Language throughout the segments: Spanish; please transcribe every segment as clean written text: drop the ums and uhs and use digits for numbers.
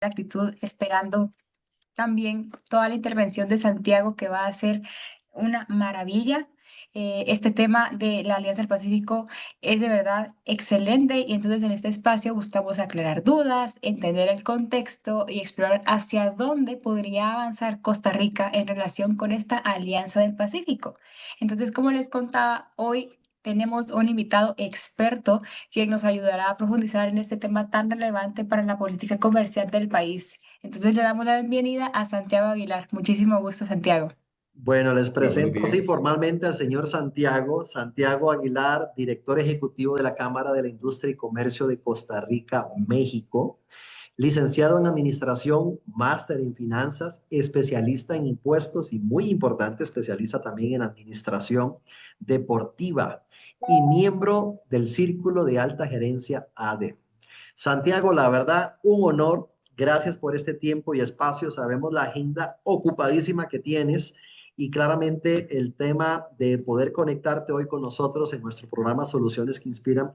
actitud, esperando también toda la intervención de Santiago, que va a ser una maravilla. Este tema de la Alianza del Pacífico es de verdad excelente y entonces en este espacio buscamos aclarar dudas, entender el contexto y explorar hacia dónde podría avanzar Costa Rica en relación con esta Alianza del Pacífico. Entonces, como les contaba, hoy tenemos un invitado experto quien nos ayudará a profundizar en este tema tan relevante para la política comercial del país. Entonces le damos la bienvenida a Santiago Aguilar. Muchísimo gusto, Santiago. Bueno, les Hola, buenos presento así días. formalmente al señor Santiago Aguilar, director ejecutivo de la Cámara de la Industria y Comercio de Costa Rica, México, licenciado en Administración, máster en Finanzas, especialista en impuestos y muy importante, especialista también en Administración Deportiva y miembro del Círculo de Alta Gerencia ADE. Santiago, la verdad, un honor. Gracias por este tiempo y espacio. Sabemos la agenda ocupadísima que tienes y claramente el tema de poder conectarte hoy con nosotros en nuestro programa Soluciones que Inspiran,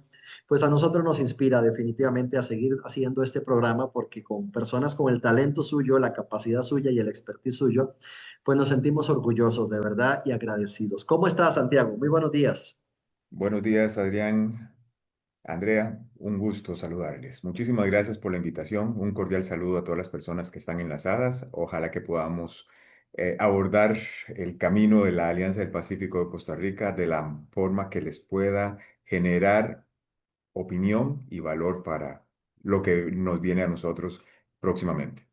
pues a nosotros nos inspira definitivamente a seguir haciendo este programa porque con personas con el talento suyo, la capacidad suya y el expertise suyo, pues nos sentimos orgullosos de verdad y agradecidos. ¿Cómo estás, Santiago? Muy buenos días. Buenos días, Adrián. Andrea, un gusto saludarles. Muchísimas gracias por la invitación. Un cordial saludo a todas las personas que están enlazadas. Ojalá que podamos abordar el camino de la Alianza del Pacífico de Costa Rica de la forma que les pueda generar opinión y valor para lo que nos viene a nosotros próximamente.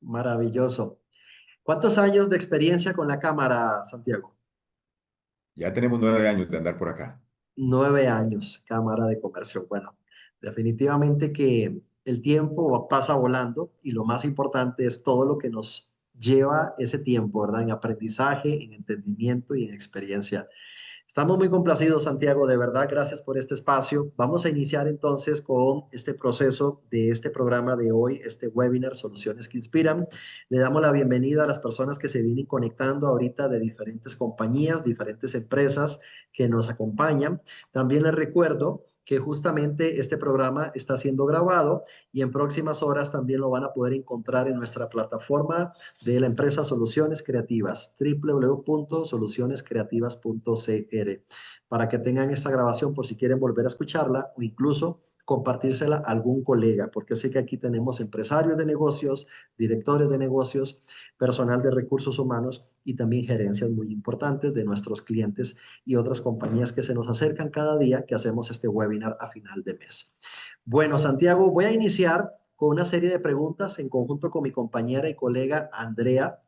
Maravilloso. ¿Cuántos años de experiencia con la cámara, Santiago? Ya tenemos 9 años de andar por acá. 9 años, Cámara de Comercio. Bueno, definitivamente que el tiempo pasa volando y lo más importante es todo lo que nos lleva ese tiempo, ¿verdad? En aprendizaje, en entendimiento y en experiencia. Estamos muy complacidos, Santiago, de verdad, gracias por este espacio. Vamos a iniciar entonces con este proceso de este programa de hoy, este webinar Soluciones que Inspiran. Le damos la bienvenida a las personas que se vienen conectando ahorita de diferentes compañías, diferentes empresas que nos acompañan. También les recuerdo que justamente este programa está siendo grabado y en próximas horas también lo van a poder encontrar en nuestra plataforma de la empresa Soluciones Creativas, www.solucionescreativas.cr, para que tengan esta grabación por si quieren volver a escucharla o incluso compartírsela a algún colega, porque sé que aquí tenemos empresarios de negocios, directores de negocios, personal de recursos humanos y también gerencias muy importantes de nuestros clientes y otras compañías que se nos acercan cada día que hacemos este webinar a final de mes. Bueno, Santiago, voy a iniciar con una serie de preguntas en conjunto con mi compañera y colega Andrea.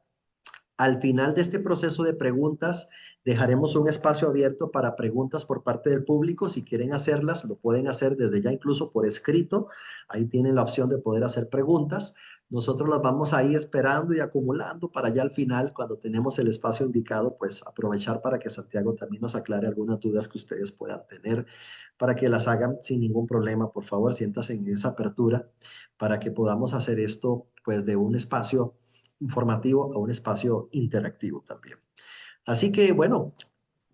Al final de este proceso de preguntas, dejaremos un espacio abierto para preguntas por parte del público. Si quieren hacerlas, lo pueden hacer desde ya incluso por escrito. Ahí tienen la opción de poder hacer preguntas. Nosotros las vamos ahí esperando y acumulando para ya al final, cuando tenemos el espacio indicado, pues aprovechar para que Santiago también nos aclare algunas dudas que ustedes puedan tener, para que las hagan sin ningún problema. Por favor, siéntase en esa apertura para que podamos hacer esto pues de un espacio informativo a un espacio interactivo también. Así que bueno,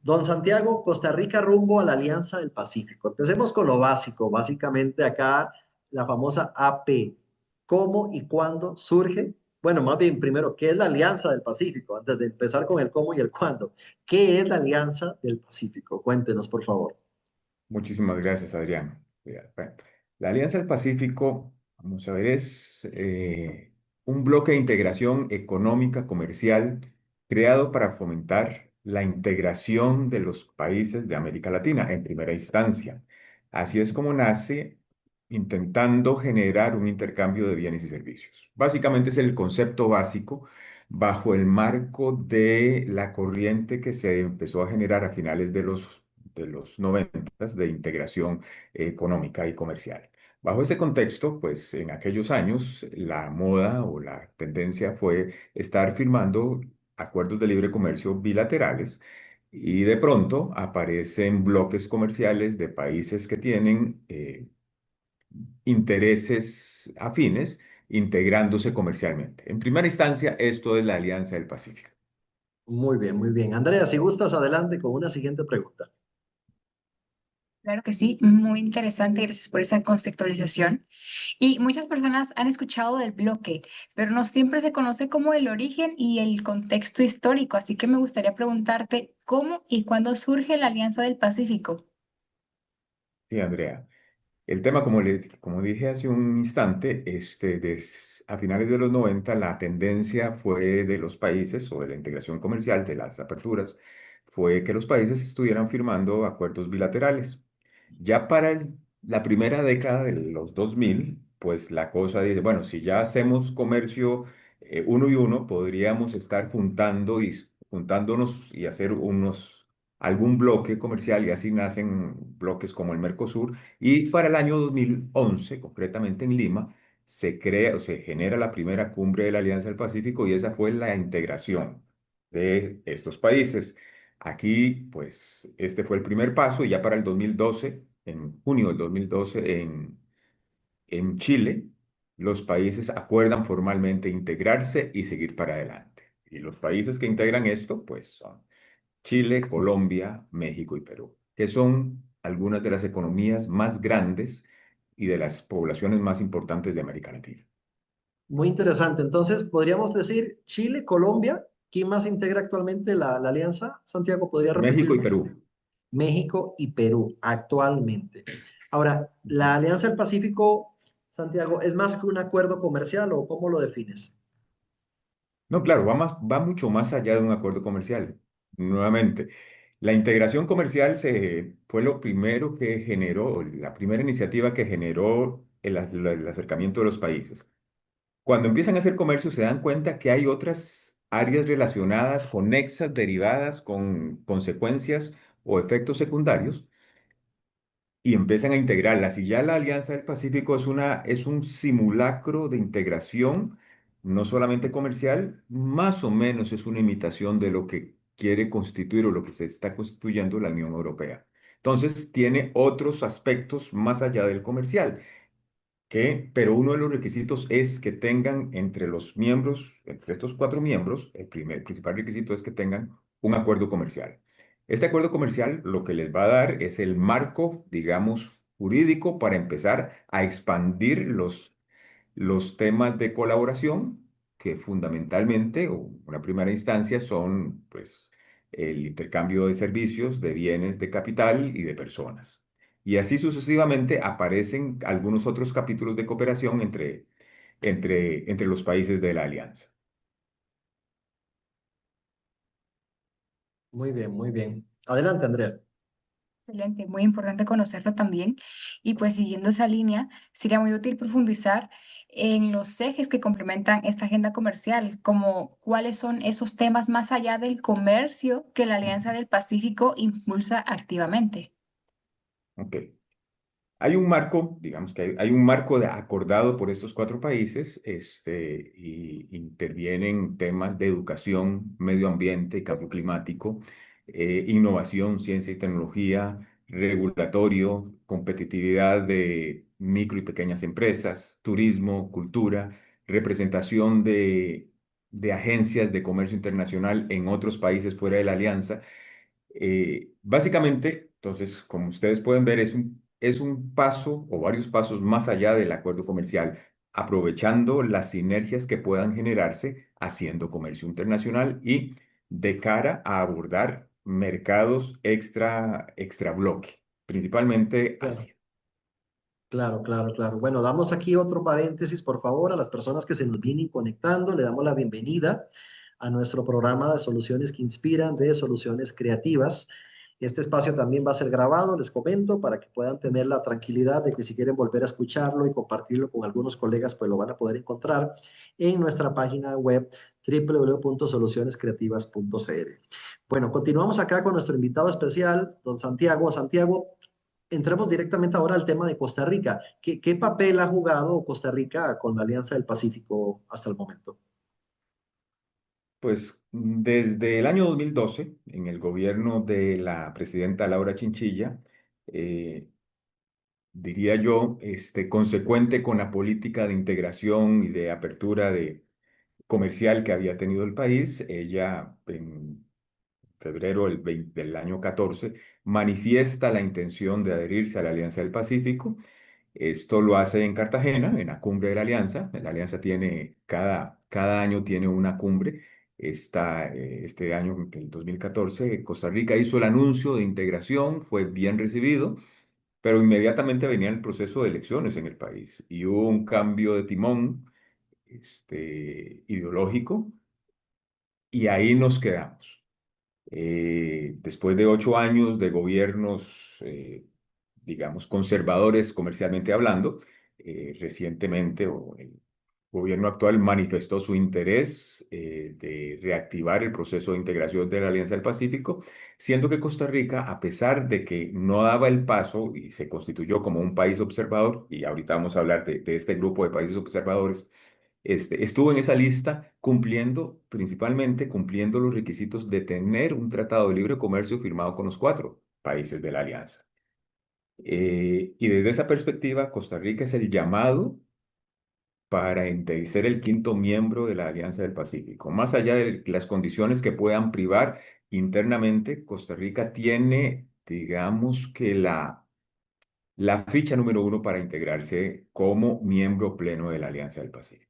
don Santiago, Costa Rica rumbo a la Alianza del Pacífico. Empecemos con lo básico, básicamente acá la famosa AP. ¿Cómo y cuándo surge? Bueno, más bien primero, ¿qué es la Alianza del Pacífico? Antes de empezar con el cómo y el cuándo. ¿Qué es la Alianza del Pacífico? Cuéntenos, por favor. Muchísimas gracias, Adrián. Bueno, la Alianza del Pacífico, vamos a ver, es un bloque de integración económica comercial creado para fomentar la integración de los países de América Latina en primera instancia. Así es como nace intentando generar un intercambio de bienes y servicios. Básicamente es el concepto básico bajo el marco de la corriente que se empezó a generar a finales de los 90 de integración económica y comercial. Bajo ese contexto, pues en aquellos años la moda o la tendencia fue estar firmando acuerdos de libre comercio bilaterales y de pronto aparecen bloques comerciales de países que tienen intereses afines integrándose comercialmente. En primera instancia, esto es la Alianza del Pacífico. Muy bien, muy bien. Andrea, si gustas, adelante con una siguiente pregunta. Claro que sí, muy interesante, gracias por esa conceptualización. Y muchas personas han escuchado del bloque, pero no siempre se conoce como el origen y el contexto histórico, así que me gustaría preguntarte cómo y cuándo surge la Alianza del Pacífico. Sí, Andrea. El tema, como dije hace un instante, a finales de los 90 la tendencia fue de los países o de la integración comercial, de las aperturas, fue que los países estuvieran firmando acuerdos bilaterales. Ya para la primera década de los 2000 pues la cosa dice, bueno, si ya hacemos comercio uno y uno, podríamos estar juntándonos y hacer algún bloque comercial y así nacen bloques como el Mercosur. Y para el año 2011 concretamente en Lima, se crea o se genera la primera cumbre de la Alianza del Pacífico y esa fue la integración de estos países. Aquí, pues, este fue el primer paso y ya para el 2012, en junio del 2012, en Chile, los países acuerdan formalmente integrarse y seguir para adelante. Y los países que integran esto, pues, son Chile, Colombia, México y Perú, que son algunas de las economías más grandes y de las poblaciones más importantes de América Latina. Muy interesante. Entonces, podríamos decir Chile, Colombia. ¿Quién más integra actualmente la alianza? Santiago, ¿podría México y repetirme? Perú. México y Perú actualmente. Ahora, ¿la Ujú. Alianza del Pacífico, Santiago, es más que un acuerdo comercial o cómo lo defines? No, claro, va mucho más allá de un acuerdo comercial. Nuevamente, la integración comercial fue lo primero que generó, la primera iniciativa que generó el acercamiento de los países. Cuando empiezan a hacer comercio se dan cuenta que hay otras áreas relacionadas, conexas, derivadas, con consecuencias o efectos secundarios y empiezan a integrarlas. Y ya la Alianza del Pacífico es un simulacro de integración, no solamente comercial, más o menos es una imitación de lo que quiere constituir o lo que se está constituyendo la Unión Europea. Entonces, tiene otros aspectos más allá del comercial pero uno de los requisitos es que tengan entre los miembros, entre estos cuatro miembros, el principal requisito es que tengan un acuerdo comercial. Este acuerdo comercial lo que les va a dar es el marco, digamos, jurídico para empezar a expandir los temas de colaboración, que fundamentalmente, o una primera instancia, son pues el intercambio de servicios, de bienes, de capital y de personas. Y así sucesivamente aparecen algunos otros capítulos de cooperación entre los países de la alianza. Muy bien, muy bien. Adelante, Andrea. Excelente, muy importante conocerlo también. Y pues siguiendo esa línea, sería muy útil profundizar en los ejes que complementan esta agenda comercial, como cuáles son esos temas más allá del comercio que la Alianza del Pacífico impulsa activamente. Ok. Hay un marco, digamos que hay un marco acordado por estos cuatro países, y intervienen temas de educación, medio ambiente, cambio climático, innovación, ciencia y tecnología, regulatorio, competitividad de micro y pequeñas empresas, turismo, cultura, representación de agencias de comercio internacional en otros países fuera de la alianza. Básicamente, entonces, como ustedes pueden ver, es un paso o varios pasos más allá del acuerdo comercial, aprovechando las sinergias que puedan generarse haciendo comercio internacional y de cara a abordar mercados extra bloque, principalmente Claro. Asia. Claro, claro, claro. Bueno, damos aquí otro paréntesis, por favor, a las personas que se nos vienen conectando. Le damos la bienvenida a nuestro programa de soluciones que inspiran, de soluciones creativas. Este espacio también va a ser grabado, les comento, para que puedan tener la tranquilidad de que si quieren volver a escucharlo y compartirlo con algunos colegas, pues lo van a poder encontrar en nuestra página web www.solucionescreativas.cl. Bueno, continuamos acá con nuestro invitado especial, don Santiago. Santiago, entremos directamente ahora al tema de Costa Rica. ¿Qué papel ha jugado Costa Rica con la Alianza del Pacífico hasta el momento? Pues desde el año 2012, en el gobierno de la presidenta Laura Chinchilla, eh, diría yo, consecuente con la política de integración y de apertura comercial que había tenido el país, ella febrero del año 14, manifiesta la intención de adherirse a la Alianza del Pacífico. Esto lo hace en Cartagena, en la cumbre de la Alianza. La Alianza tiene, cada año tiene una cumbre. Este año, el 2014, Costa Rica hizo el anuncio de integración, fue bien recibido, pero inmediatamente venía el proceso de elecciones en el país y hubo un cambio de timón ideológico y ahí nos quedamos. Después de 8 años de gobiernos, digamos, conservadores comercialmente hablando, recientemente el gobierno actual manifestó su interés de reactivar el proceso de integración de la Alianza del Pacífico, siendo que Costa Rica, a pesar de que no daba el paso y se constituyó como un país observador, y ahorita vamos a hablar de este grupo de países observadores, estuvo en esa lista cumpliendo, principalmente cumpliendo los requisitos de tener un tratado de libre comercio firmado con los 4 países de la alianza. Y desde esa perspectiva, Costa Rica es el llamado para ser el quinto miembro de la Alianza del Pacífico. Más allá de las condiciones que puedan privar internamente, Costa Rica tiene, digamos que la ficha número 1 para integrarse como miembro pleno de la Alianza del Pacífico.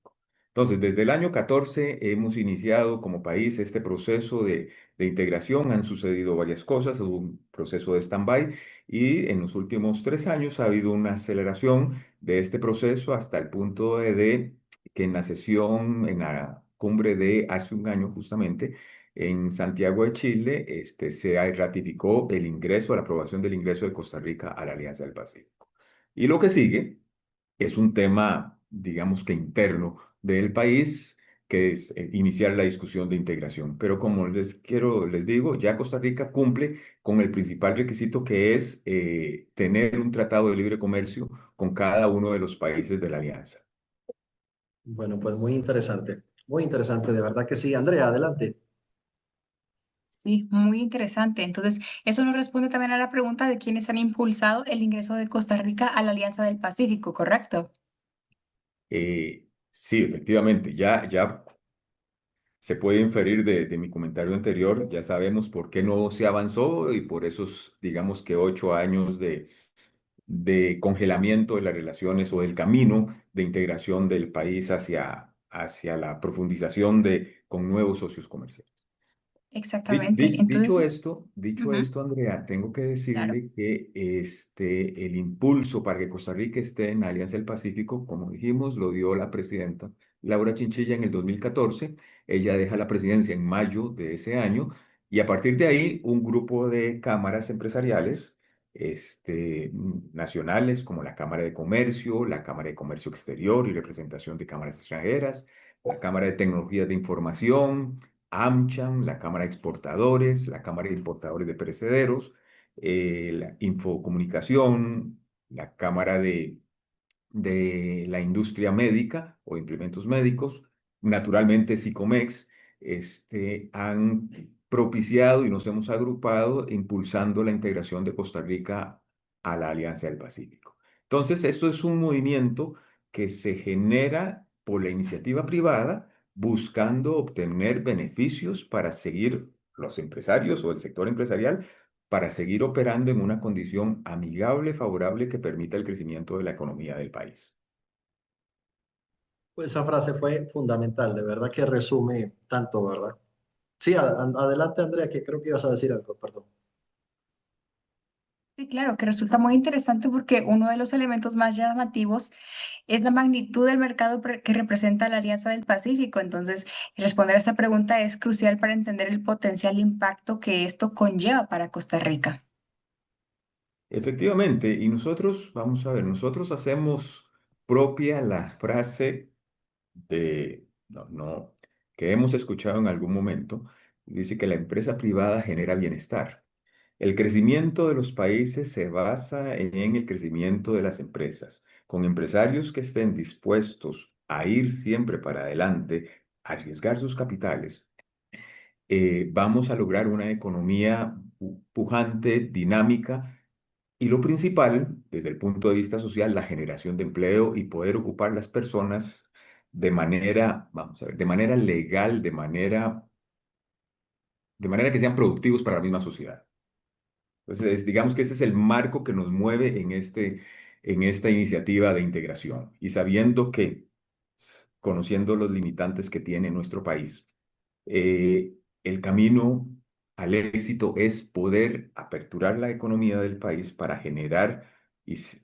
Entonces, desde el año 14 hemos iniciado como país este proceso de integración. Han sucedido varias cosas, hubo un proceso de stand-by y en los últimos 3 años ha habido una aceleración de este proceso hasta el punto de que en la sesión, en la cumbre de hace un año justamente, en Santiago de Chile, se ratificó el ingreso, la aprobación del ingreso de Costa Rica a la Alianza del Pacífico. Y lo que sigue es un tema, digamos que interno del país, que es iniciar la discusión de integración. Pero como les digo, ya Costa Rica cumple con el principal requisito que es tener un tratado de libre comercio con cada uno de los países de la alianza. Bueno, pues muy interesante, de verdad que sí. Andrea, adelante. Sí, muy interesante. Entonces, eso nos responde también a la pregunta de quiénes han impulsado el ingreso de Costa Rica a la Alianza del Pacífico, ¿correcto? Sí, efectivamente, ya se puede inferir de mi comentario anterior, ya sabemos por qué no se avanzó y por esos, digamos que 8 años de congelamiento de las relaciones o del camino de integración del país hacia la profundización con nuevos socios comerciales. Exactamente. Entonces, Dicho ujú, esto, Andrea, tengo que claro, decirle que el impulso para que Costa Rica esté en la Alianza del Pacífico, como dijimos, lo dio la presidenta Laura Chinchilla en el 2014. Ella deja la presidencia en mayo de ese año y a partir de ahí un grupo de cámaras empresariales nacionales como la Cámara de Comercio Exterior y Representación de Cámaras Extranjeras, la Cámara de Tecnologías de Información, AmCham, la Cámara de Exportadores, la Cámara de Importadores de Perecederos, la Infocomunicación, la Cámara de la Industria Médica o Implementos Médicos, naturalmente Sicomex, han propiciado y nos hemos agrupado impulsando la integración de Costa Rica a la Alianza del Pacífico. Entonces, esto es un movimiento que se genera por la iniciativa privada buscando obtener beneficios para seguir los empresarios o el sector empresarial para seguir operando en una condición amigable, favorable que permita el crecimiento de la economía del país. Pues esa frase fue fundamental, de verdad que resume tanto, ¿verdad? Sí, adelante, Andrea, que creo que ibas a decir algo, perdón. sí, claro, que resulta muy interesante porque uno de los elementos más llamativos es la magnitud del mercado que representa la Alianza del Pacífico. Entonces, responder a esta pregunta es crucial para entender el potencial impacto que esto conlleva para Costa Rica. Efectivamente, y nosotros, vamos a ver, nosotros hacemos propia la frase que hemos escuchado en algún momento, dice que la empresa privada genera bienestar. El crecimiento de los países se basa en el crecimiento de las empresas. Con empresarios que estén dispuestos a ir siempre para adelante, a arriesgar sus capitales, vamos a lograr una economía pujante, dinámica y lo principal, desde el punto de vista social, la generación de empleo y poder ocupar las personas de manera, vamos a ver, de manera legal, de manera de manera que sean productivos para la misma sociedad. Entonces, digamos que ese es el marco que nos mueve en esta iniciativa de integración y sabiendo que, conociendo los limitantes que tiene nuestro país, el camino al éxito es poder aperturar la economía del país para generar,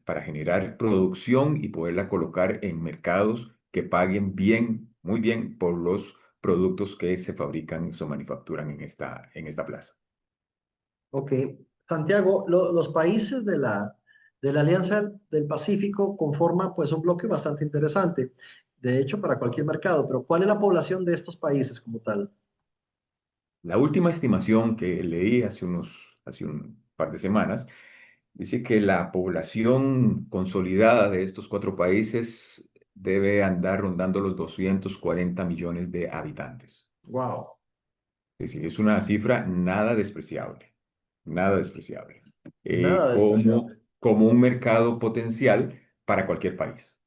para generar producción y poderla colocar en mercados que paguen bien, muy bien por los productos que se fabrican y se manufacturan en esta plaza. Ok. Santiago, los países de la Alianza del Pacífico conforman pues un bloque bastante interesante, de hecho, para cualquier mercado, pero ¿cuál es la población de estos países como tal? La última estimación que leí hace un par de semanas dice que la población consolidada de estos cuatro países debe andar rondando los 240 millones de habitantes. Wow, Es decir, es una cifra nada despreciable, nada despreciable, nada despreciable. como un mercado potencial para cualquier país.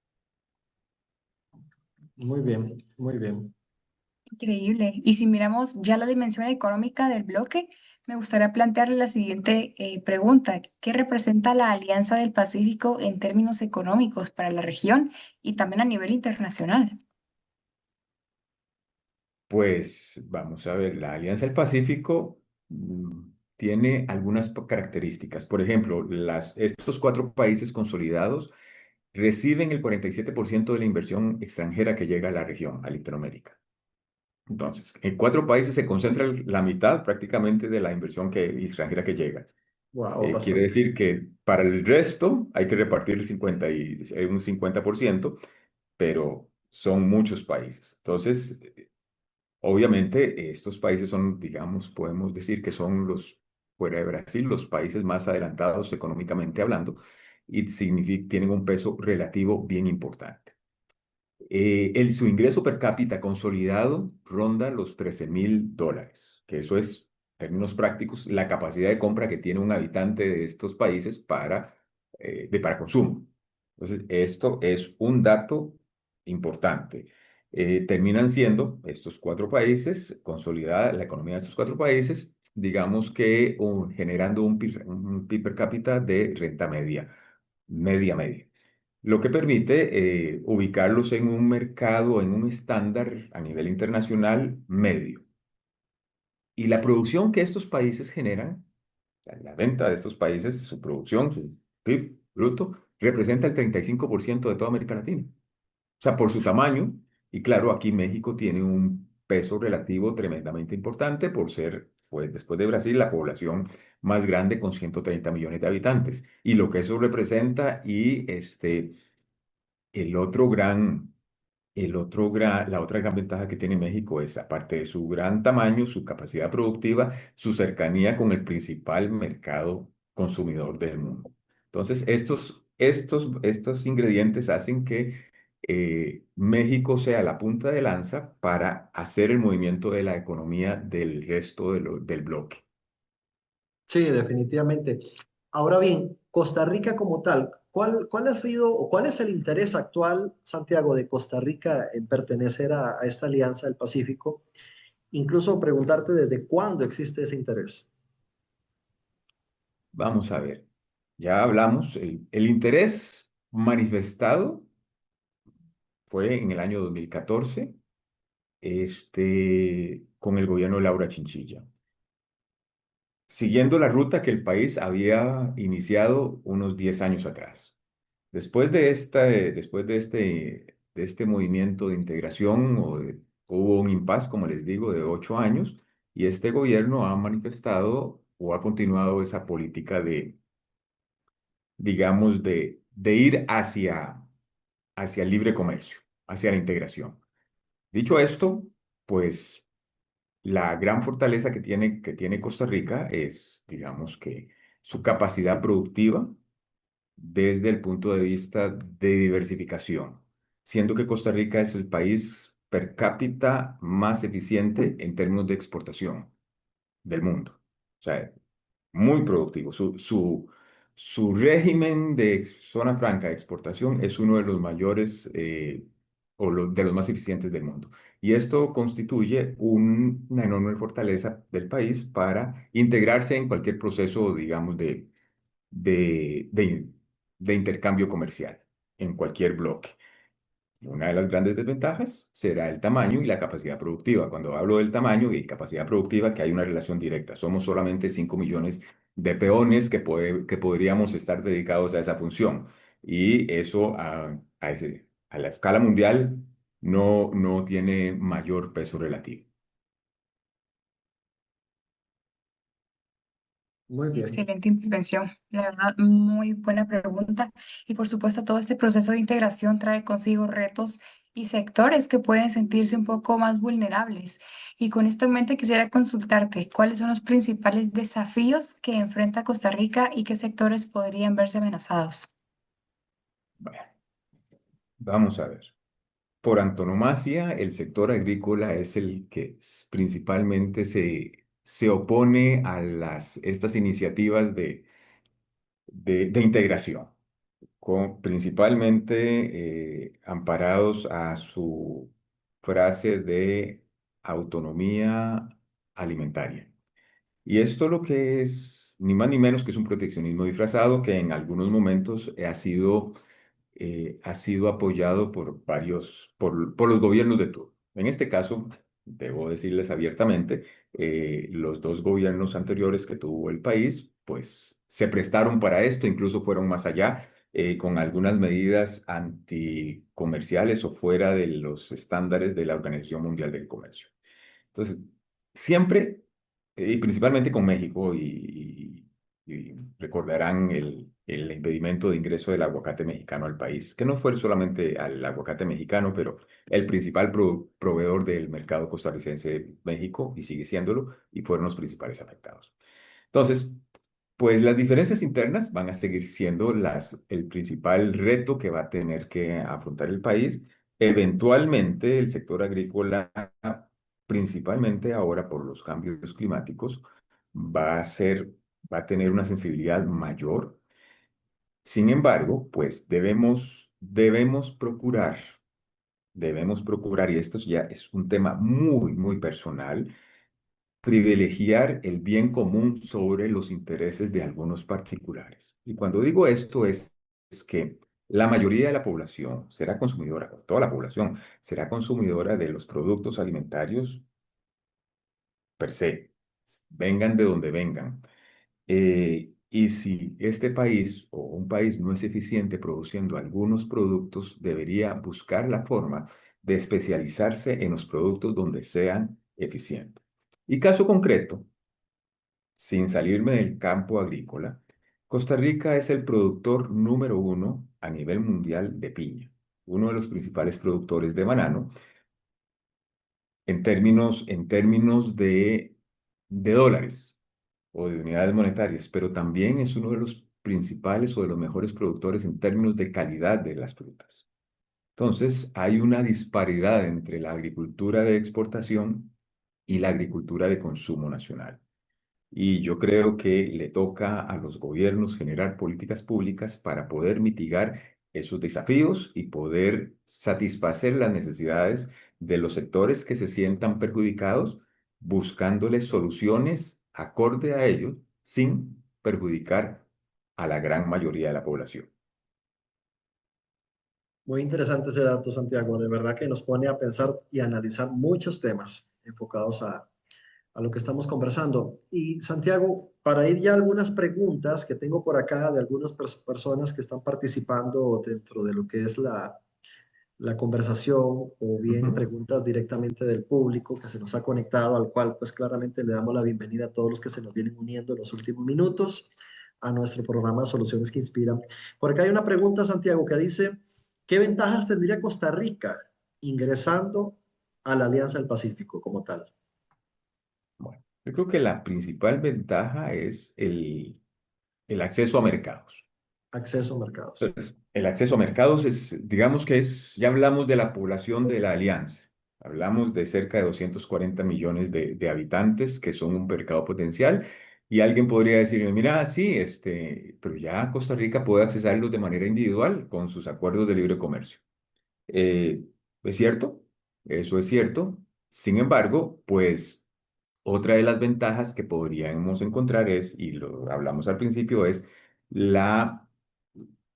Muy bien, muy bien. Increíble. Y si miramos ya la dimensión económica del bloque, me gustaría plantearle la siguiente pregunta. ¿Qué representa la Alianza del Pacífico en términos económicos para la región y también a nivel internacional? Pues vamos a ver, la Alianza del Pacífico tiene algunas características. Por ejemplo, estos cuatro países consolidados reciben el 47% de la inversión extranjera que llega a la región, a Latinoamérica. Entonces, en cuatro países se concentra la mitad prácticamente de la inversión extranjera que llega. Wow, Quiere bastante. decir que para el resto hay que repartir un 50%, pero son muchos países. Entonces, obviamente, estos países son, digamos, podemos decir que son fuera de Brasil, los países más adelantados económicamente hablando y tienen un peso relativo bien importante. Su ingreso per cápita consolidado ronda los $13.000, que eso es, en términos prácticos, la capacidad de compra que tiene un habitante de estos países para consumo. Entonces, esto es un dato importante. Terminan siendo estos cuatro países, consolidada la economía de estos cuatro países, digamos que generando un PIB per cápita de renta media, media. Lo que permite ubicarlos en un mercado, en un estándar a nivel internacional medio. Y la producción que estos países generan, la venta de estos países, su producción, su PIB bruto, representa el 35% de toda América Latina. O sea, por su tamaño, y claro, aquí México tiene un peso relativo tremendamente importante por ser, pues después de Brasil, la población más grande con 130 millones de habitantes. Y lo que eso representa el otro gran, la otra gran ventaja que tiene México es, aparte de su gran tamaño, su capacidad productiva, su cercanía con el principal mercado consumidor del mundo. Entonces, estos ingredientes hacen que México sea la punta de lanza para hacer el movimiento de la economía del resto del bloque. Sí, definitivamente. Ahora bien, Costa Rica como tal, ¿cuál ha sido o cuál es el interés actual, Santiago, de Costa Rica en pertenecer a esta Alianza del Pacífico? Incluso preguntarte desde cuándo existe ese interés. Vamos a ver, ya hablamos, el interés manifestado fue en el año 2014 con el gobierno de Laura Chinchilla, siguiendo la ruta que el país había iniciado unos 10 años atrás. Después de este movimiento de integración, hubo un impasse, como les digo, de 8 años, y este gobierno ha manifestado o ha continuado esa política digamos, de ir hacia el libre comercio, hacia la integración. Dicho esto, pues la gran fortaleza que tiene Costa Rica es, digamos que, su capacidad productiva desde el punto de vista de diversificación, siendo que Costa Rica es el país per cápita más eficiente en términos de exportación del mundo. O sea, muy productivo. Su régimen de zona franca de exportación es uno de los mayores de los más eficientes del mundo. Y esto constituye una enorme fortaleza del país para integrarse en cualquier proceso, digamos, de, de, de intercambio comercial, en cualquier bloque. Una de las grandes desventajas será el tamaño y la capacidad productiva. Cuando hablo del tamaño y capacidad productiva, que hay una relación directa. Somos solamente 5 millones de peones que podríamos estar dedicados a esa función. Y eso a la escala mundial no tiene mayor peso relativo. Muy bien. Excelente intervención, la verdad, muy buena pregunta. Y por supuesto, todo este proceso de integración trae consigo retos y sectores que pueden sentirse un poco más vulnerables. Y con esto en mente quisiera consultarte, ¿cuáles son los principales desafíos que enfrenta Costa Rica y qué sectores podrían verse amenazados? Bueno, vamos a ver. Por antonomasia, el sector agrícola es el que principalmente se opone a estas iniciativas de integración, principalmente amparados a su frase de autonomía alimentaria. Y esto lo que es ni más ni menos que es un proteccionismo disfrazado que en algunos momentos ha sido apoyado por los gobiernos de turno. En este caso, debo decirles abiertamente, los dos gobiernos anteriores que tuvo el país, pues se prestaron para esto, incluso fueron más allá, con algunas medidas anticomerciales o fuera de los estándares de la Organización Mundial del Comercio. Entonces, siempre, y principalmente con México, y recordarán el impedimento de ingreso del aguacate mexicano al país, que no fue solamente al aguacate mexicano, pero el principal proveedor del mercado costarricense México, y sigue siéndolo, y fueron los principales afectados. Entonces, pues las diferencias internas van a seguir siendo el principal reto que va a tener que afrontar el país. Eventualmente, el sector agrícola, principalmente ahora por los cambios climáticos, va a ser, va a tener una sensibilidad mayor. Sin embargo, pues debemos procurar, y esto ya es un tema muy, muy personal, privilegiar el bien común sobre los intereses de algunos particulares. Y cuando digo esto es que la mayoría de la población será consumidora, toda la población será consumidora de los productos alimentarios per se, vengan de donde vengan. Y si este país o un país no es eficiente produciendo algunos productos, debería buscar la forma de especializarse en los productos donde sean eficientes. Y caso concreto, sin salirme del campo agrícola, Costa Rica es el productor número uno a nivel mundial de piña, uno de los principales productores de banano en términos de dólares o de unidades monetarias, pero también es uno de los principales o de los mejores productores en términos de calidad de las frutas. Entonces, hay una disparidad entre la agricultura de exportación y la agricultura de consumo nacional. Y yo creo que le toca a los gobiernos generar políticas públicas para poder mitigar esos desafíos y poder satisfacer las necesidades de los sectores que se sientan perjudicados, buscándoles soluciones acorde a ellos sin perjudicar a la gran mayoría de la población. Muy interesante ese dato, Santiago. De verdad que nos pone a pensar y analizar muchos temas enfocados a lo que estamos conversando. Y Santiago, para ir ya a algunas preguntas que tengo por acá de algunas personas que están participando dentro de lo que es la conversación o bien Ujú. preguntas directamente del público que se nos ha conectado, al cual pues claramente le damos la bienvenida a todos los que se nos vienen uniendo en los últimos minutos a nuestro programa Soluciones que Inspiran. Por acá hay una pregunta, Santiago, que dice, ¿qué ventajas tendría Costa Rica ingresando a la Alianza del Pacífico como tal? Bueno, yo creo que la principal ventaja es el acceso a mercados. Acceso a mercados. Entonces, el acceso a mercados digamos que ya hablamos de la población de la alianza. Hablamos de cerca de 240 millones de habitantes que son un mercado potencial. Y alguien podría decirme, mira, sí, pero ya Costa Rica puede accesarlos de manera individual con sus acuerdos de libre comercio. Eh, Es cierto, eso es cierto. Sin embargo, pues otra de las ventajas que podríamos encontrar es, y lo hablamos al principio, es la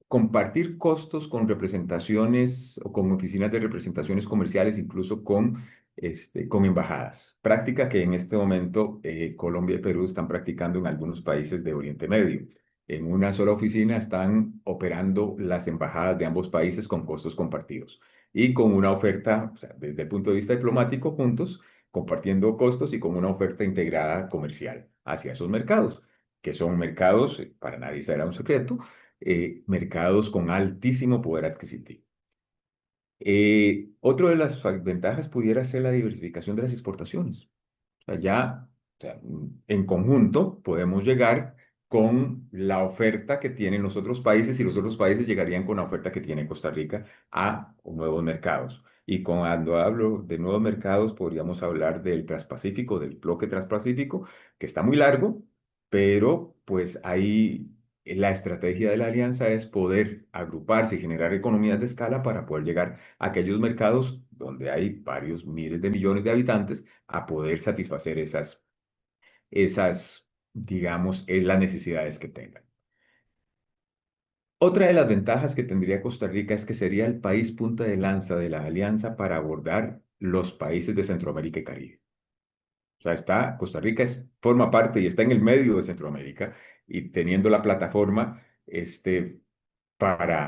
compartir costos con representaciones o con oficinas de representaciones comerciales, incluso con embajadas. Práctica que en este momento Colombia y Perú están practicando en algunos países de Oriente Medio. En una sola oficina están operando las embajadas de ambos países con costos compartidos y con una oferta, o sea, desde el punto de vista diplomático, juntos, compartiendo costos y con una oferta integrada comercial hacia esos mercados, que son mercados, para nadie será un secreto, mercados con altísimo poder adquisitivo. Otro de las ventajas pudiera ser la diversificación de las exportaciones. O sea, o sea, en conjunto podemos llegar con la oferta que tienen los otros países y los otros países llegarían con la oferta que tiene Costa Rica a nuevos mercados. Y cuando hablo de nuevos mercados, podríamos hablar del Transpacífico, del bloque Transpacífico, que está muy largo, pero pues ahí la estrategia de la alianza es poder agruparse y generar economías de escala para poder llegar a aquellos mercados donde hay varios miles de millones de habitantes a poder satisfacer digamos, las necesidades que tengan. Otra de las ventajas que tendría Costa Rica es que sería el país punta de lanza de la alianza para abordar los países de Centroamérica y Caribe. O sea, Costa Rica forma parte y está en el medio de Centroamérica y teniendo la plataforma,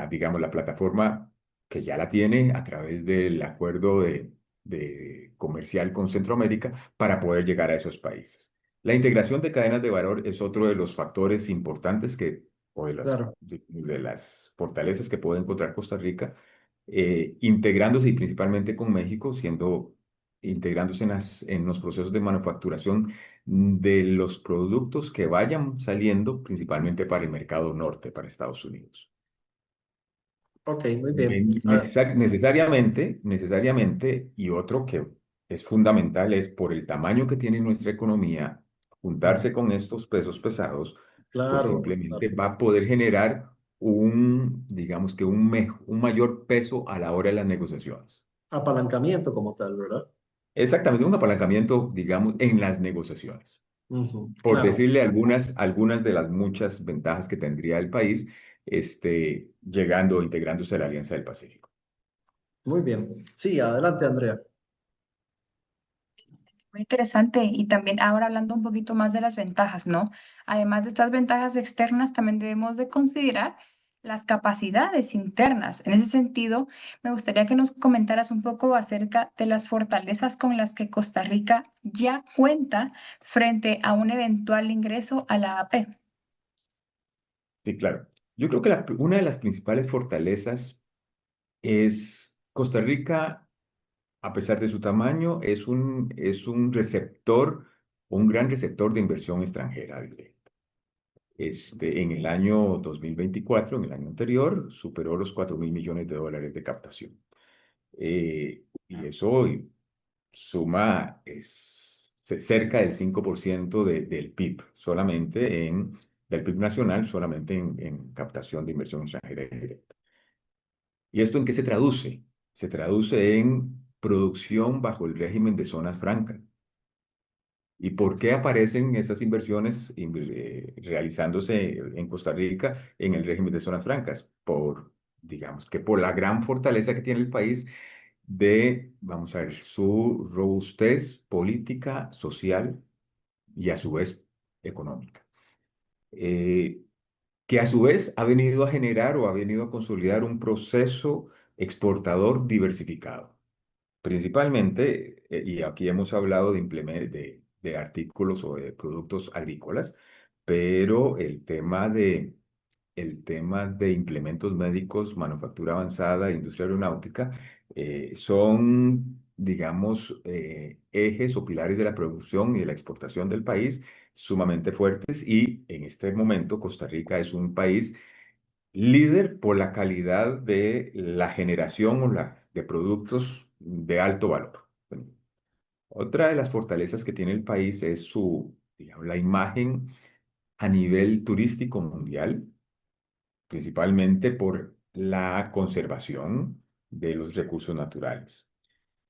digamos, la plataforma que ya la tiene a través del acuerdo de comercial con Centroamérica para poder llegar a esos países. La integración de cadenas de valor es otro de los factores importantes o Claro. de las fortalezas que puede encontrar Costa Rica, integrándose y principalmente con México, integrándose en los procesos de manufacturación de los productos que vayan saliendo principalmente para el mercado norte, para Estados Unidos. Ok, muy bien. Ah, Necesariamente, y otro que es fundamental es por el tamaño que tiene nuestra economía, ujú, juntarse con estos pesos pesados, pues claro, simplemente claro. va a poder generar digamos que un mayor peso a la hora de las negociaciones. Apalancamiento como tal, ¿verdad? Exactamente, un apalancamiento, digamos, en las negociaciones. Ujú, Por claro, decirle algunas de las muchas ventajas que tendría el país, llegando o integrándose a la Alianza del Pacífico. muy bien. Sí, adelante, Andrea. Muy interesante. Y también ahora hablando un poquito más de las ventajas, ¿no? Además de estas ventajas externas, también debemos de considerar las capacidades internas. En ese sentido, me gustaría que nos comentaras un poco acerca de las fortalezas con las que Costa Rica ya cuenta frente a un eventual ingreso a la AP. Sí, claro. Yo creo que una de las principales fortalezas es Costa Rica, a pesar de su tamaño, es un receptor, un gran receptor de inversión extranjera directa. En el año 2024, en el año anterior, superó los 4.000 millones de dólares de captación. Y eso cerca del 5% del PIB, del PIB nacional, solamente en captación de inversión extranjera directa. ¿Y esto en qué se traduce? Se traduce en producción bajo el régimen de zonas francas. ¿Y por qué aparecen esas inversiones realizándose en Costa Rica en el régimen de zonas francas? Digamos que por la gran fortaleza que tiene el país vamos a ver, su robustez política, social y a su vez económica. Eh, que a su vez ha venido a generar o ha venido a consolidar un proceso exportador diversificado. Principalmente, y aquí hemos hablado de artículos o de productos agrícolas, pero el tema de implementos médicos, manufactura avanzada, industria aeronáutica, son, digamos, ejes o pilares de la producción y de la exportación del país sumamente fuertes y en este momento Costa Rica es un país líder por la calidad de la generación de productos de alto valor. Bueno, otra de las fortalezas que tiene el país es digamos, la imagen a nivel turístico mundial, principalmente por la conservación de los recursos naturales.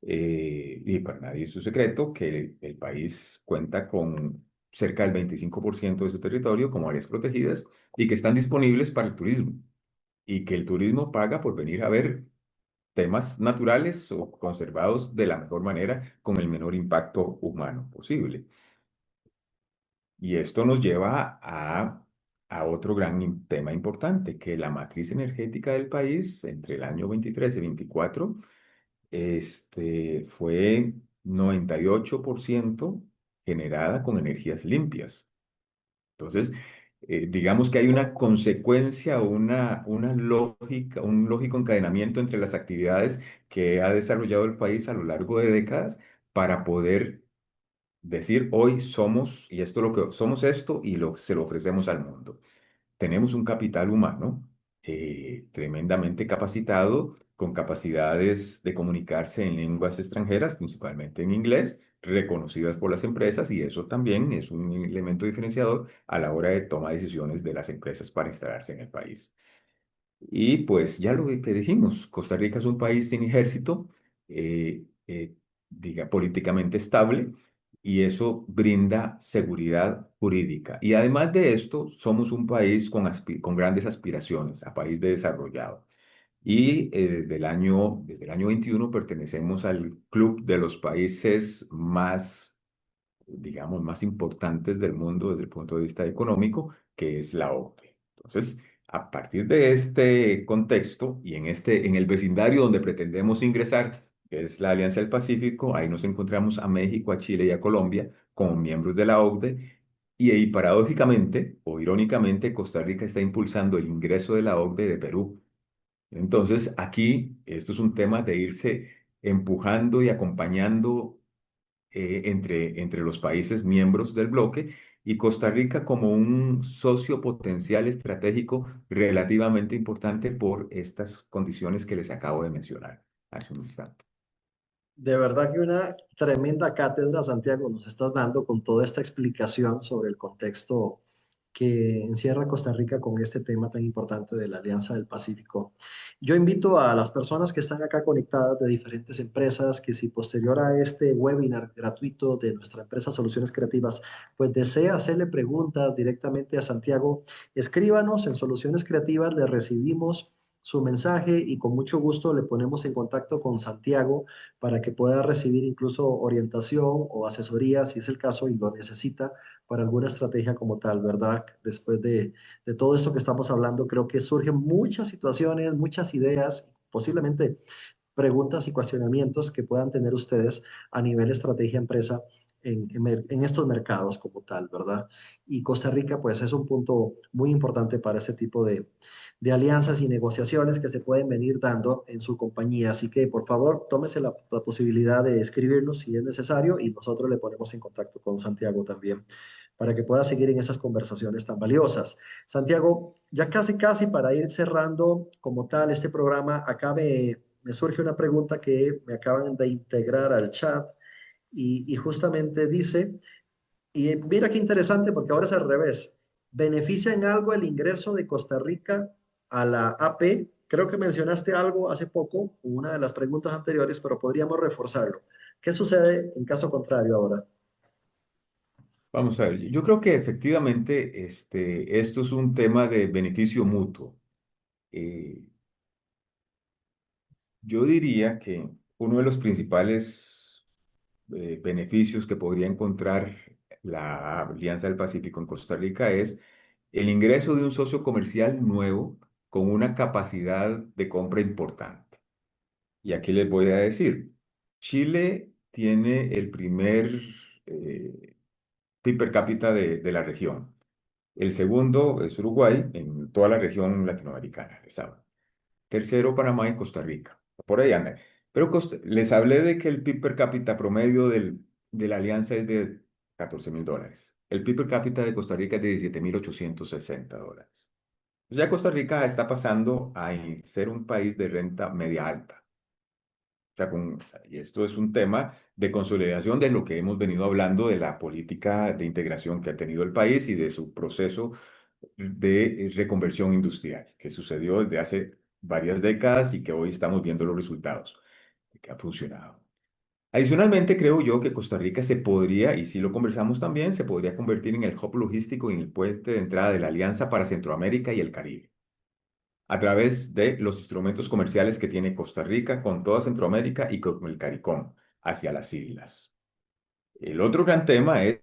Y para nadie es un secreto que el país cuenta con cerca del 25% de su territorio como áreas protegidas y que están disponibles para el turismo y que el turismo paga por venir a ver temas naturales o conservados de la mejor manera con el menor impacto humano posible. Y esto nos lleva a otro gran tema importante, que la matriz energética del país entre el año 23 y 24 fue 98% generada con energías limpias. Entonces, digamos que hay una consecuencia, una lógica, un lógico encadenamiento entre las actividades que ha desarrollado el país a lo largo de décadas para poder decir hoy somos, y esto lo que somos esto y se lo ofrecemos al mundo. Tenemos un capital humano tremendamente capacitado, con capacidades de comunicarse en lenguas extranjeras, principalmente en inglés, reconocidas por las empresas, y eso también es un elemento diferenciador a la hora de tomar decisiones de las empresas para instalarse en el país. Y pues ya lo que dijimos, Costa Rica es un país sin ejército, políticamente estable, y eso brinda seguridad jurídica. Y además de esto, somos un país con grandes aspiraciones, a país desarrollado. Y desde el año 21 pertenecemos al club de los países más, digamos, más importantes del mundo desde el punto de vista económico, que es la OCDE. Entonces, a partir de este contexto y en el vecindario donde pretendemos ingresar, que es la Alianza del Pacífico, ahí nos encontramos a México, a Chile y a Colombia como miembros de la OCDE. Y ahí, paradójicamente o irónicamente, Costa Rica está impulsando el ingreso de la OCDE de Perú. Entonces, aquí esto es un tema de irse empujando y acompañando entre los países miembros del bloque y Costa Rica como un socio potencial estratégico relativamente importante por estas condiciones que les acabo de mencionar hace un instante. De verdad que una tremenda cátedra, Santiago, nos estás dando con toda esta explicación sobre el contexto que encierra Costa Rica con este tema tan importante de la Alianza del Pacífico. Yo invito a las personas que están acá conectadas de diferentes empresas que si posterior a este webinar gratuito de nuestra empresa Soluciones Creativas, pues desea hacerle preguntas directamente a Santiago, escríbanos en Soluciones Creativas, le recibimos su mensaje y con mucho gusto le ponemos en contacto con Santiago para que pueda recibir incluso orientación o asesoría, si es el caso y lo necesita, para alguna estrategia como tal, ¿verdad? Después de todo esto que estamos hablando, creo que surgen muchas situaciones, muchas ideas, posiblemente preguntas y cuestionamientos que puedan tener ustedes a nivel estrategia empresa en estos mercados como tal, ¿verdad? Y Costa Rica, pues es un punto muy importante para ese tipo de alianzas y negociaciones que se pueden venir dando en su compañía. Así que, por favor, tómese la posibilidad de escribirnos si es necesario y nosotros le ponemos en contacto con Santiago también para que pueda seguir en esas conversaciones tan valiosas. Santiago, ya casi, casi para ir cerrando como tal este programa, acá me surge una pregunta que me acaban de integrar al chat y justamente dice, y mira qué interesante porque ahora es al revés, ¿beneficia en algo el ingreso de Costa Rica a la AP? Creo que mencionaste algo hace poco, una de las preguntas anteriores, pero podríamos reforzarlo. ¿Qué sucede en caso contrario ahora? Vamos a ver, yo creo que efectivamente esto es un tema de beneficio mutuo. Eh, yo diría que uno de los principales beneficios que podría encontrar la Alianza del Pacífico en Costa Rica es el ingreso de un socio comercial nuevo con una capacidad de compra importante. Y aquí les voy a decir, Chile tiene el primer PIB per cápita de la región. El segundo es Uruguay en toda la región latinoamericana, ¿les saben? Tercero, Panamá y Costa Rica. Por ahí andan. Pero les hablé de que el PIB per cápita promedio de la alianza es de $14.000. El PIB per cápita de Costa Rica es de $17.860. Ya Costa Rica está pasando a ser un país de renta media alta. O sea, y esto es un tema de consolidación de lo que hemos venido hablando de la política de integración que ha tenido el país y de su proceso de reconversión industrial que sucedió desde hace varias décadas y que hoy estamos viendo los resultados, que ha funcionado. Adicionalmente, creo yo que Costa Rica se podría, y si lo conversamos también, se podría convertir en el hub logístico y en el puente de entrada de la Alianza para Centroamérica y el Caribe, a través de los instrumentos comerciales que tiene Costa Rica con toda Centroamérica y con el CARICOM hacia las islas. El otro gran tema es